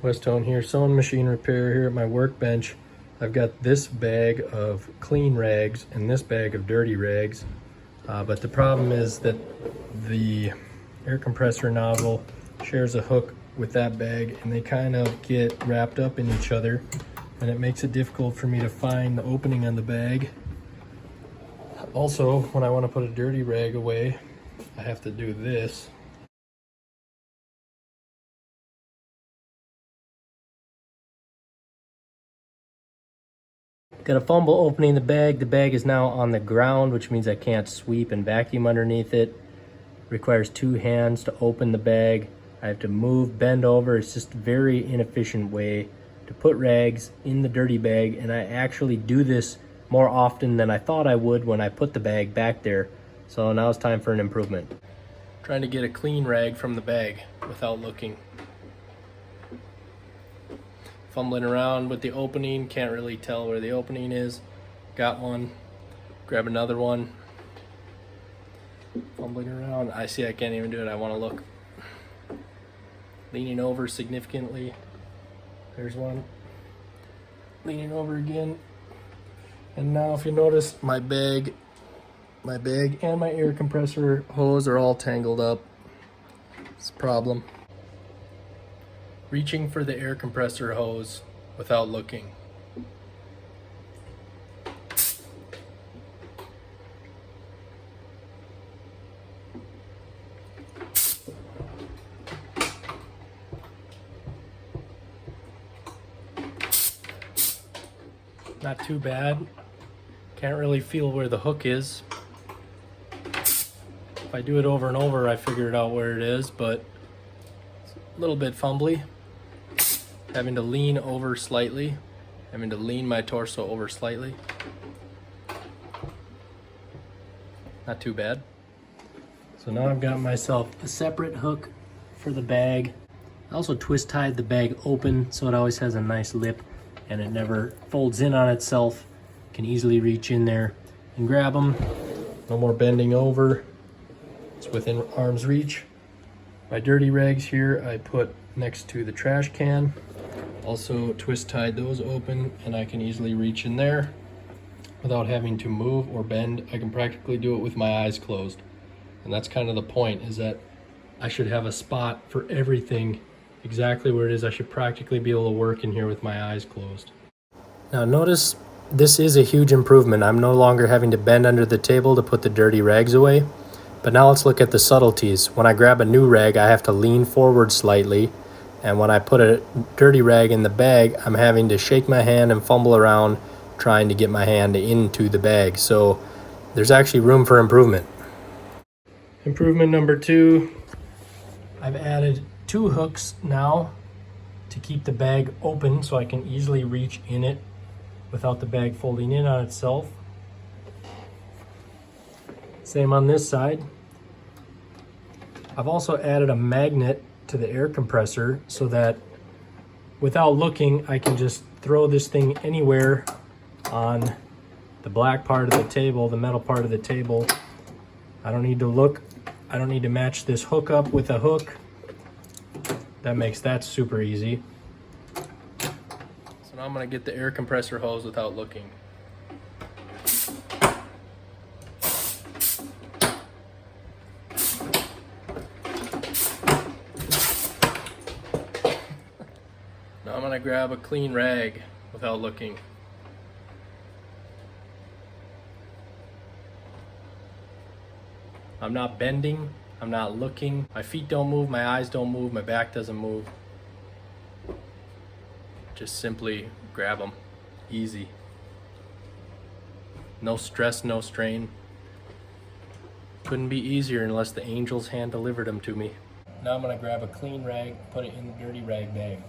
Wes-tone here, sewing machine repair here at my workbench. I've got this bag of clean rags and this bag of dirty rags. But the problem is that the air compressor nozzle shares a hook with that bag and they kind of get wrapped up in each other, and it makes it difficult for me to find the opening on the bag. Also, when I want to put a dirty rag away, I have to do this. Got a fumble opening the bag. The bag is now on the ground, which means I can't sweep and vacuum underneath it. Requires 2 hands to open the bag. I have to move, bend over. It's just a very inefficient way to put rags in the dirty bag, and I actually do this more often than I thought I would when I put the bag back there. So now it's time for an improvement. Trying to get a clean rag from the bag without looking. Fumbling around with the opening, can't really tell where the opening is. Got one, grab another one. Fumbling around, I see I can't even do it, I want to look. Leaning over significantly, there's one. Leaning over again. And now if you notice, my bag and my air compressor hose are all tangled up. It's a problem. Reaching for the air compressor hose without looking. Not too bad. Can't really feel where the hook is. If I do it over and over, I figure it out where it is, but it's a little bit fumbly. Having to lean over slightly, having to lean my torso over slightly. Not too bad. So now I've got myself a separate hook for the bag. I also twist tied the bag open so it always has a nice lip and it never folds in on itself. Can easily reach in there and grab them. No more bending over. It's within arm's reach. My dirty rags here I put next to the trash can. Also twist tied those open and I can easily reach in there without having to move or bend. I can practically do it with my eyes closed. And that's kind of the point, is that I should have a spot for everything exactly where it is. I should practically be able to work in here with my eyes closed. Now notice this is a huge improvement. I'm no longer having to bend under the table to put the dirty rags away. But now let's look at the subtleties. When I grab a new rag, I have to lean forward slightly. And when I put a dirty rag in the bag, I'm having to shake my hand and fumble around trying to get my hand into the bag. So there's actually room for improvement. Improvement number 2, I've added 2 hooks now to keep the bag open so I can easily reach in it without the bag folding in on itself. Same on this side. I've also added a magnet to the air compressor so that without looking I can just throw this thing anywhere on the black part of the table, the metal part of the table. I don't need to look. I don't need to match this hook up with a hook. That makes that super easy. So now I'm going to get the air compressor hose without looking. Now I'm going to grab a clean rag without looking. I'm not bending, I'm not looking. My feet don't move, my eyes don't move, my back doesn't move. Just simply grab them. Easy. No stress, no strain. Couldn't be easier unless the angel's hand delivered them to me. Now I'm going to grab a clean rag, put it in the dirty rag bag.